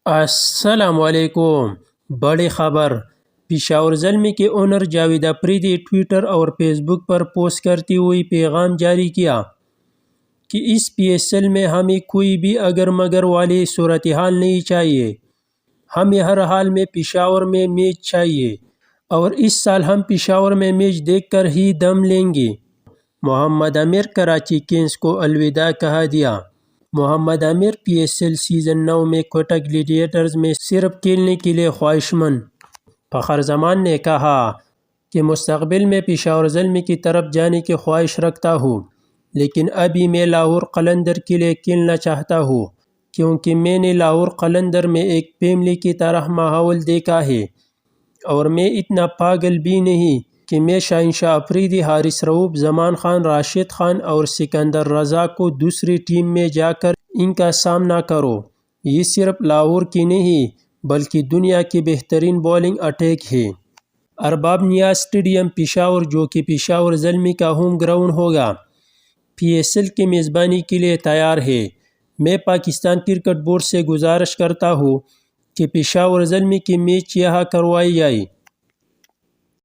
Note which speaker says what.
Speaker 1: السلام علیکم۔ بڑی خبر، پشاور زلمی کے اونر جاوید افریدی ٹویٹر اور فیس بک پر پوسٹ کرتے ہوئے پیغام جاری کیا کہ اس پی ایس ایل میں ہمیں کوئی بھی اگر مگر والی صورتحال نہیں چاہیے۔ ہمیں ہر حال میں پشاور میں میچ چاہیے اور اس سال ہم پشاور میں میچ دیکھ کر ہی دم لیں گے۔ محمد عامر کراچی کنگز کو الوداع کہہ دیا۔ محمد عامر پی ایس ایل سیزن 9 میں کوئٹہ گلیڈیٹرز میں صرف کھیلنے کے لیے خواہشمند۔ فخر زمان نے کہا کہ مستقبل میں پشاور زلمی کی طرف جانے کی خواہش رکھتا ہوں، لیکن ابھی میں لاہور قلندر کے لیے کھیلنا چاہتا ہوں کیونکہ میں نے لاہور قلندر میں ایک فیملی کی طرح ماحول دیکھا ہے اور میں اتنا پاگل بھی نہیں کہ میں شہنشاہ افریدی، حارث رؤوف، زمان خان، راشد خان اور سکندر رضا کو دوسری ٹیم میں جا کر ان کا سامنا کروں۔ یہ صرف لاہور کی نہیں بلکہ دنیا کی بہترین بولنگ اٹیک ہے۔ ارباب نیاز اسٹیڈیم پشاور، جو کہ پشاور زلمی کا ہوم گراؤنڈ ہوگا، پی ایس ایل کی میزبانی کے لیے تیار ہے۔ میں پاکستان کرکٹ بورڈ سے گزارش کرتا ہوں کہ پشاور زلمی کی میچ یہاں کروائی جائے۔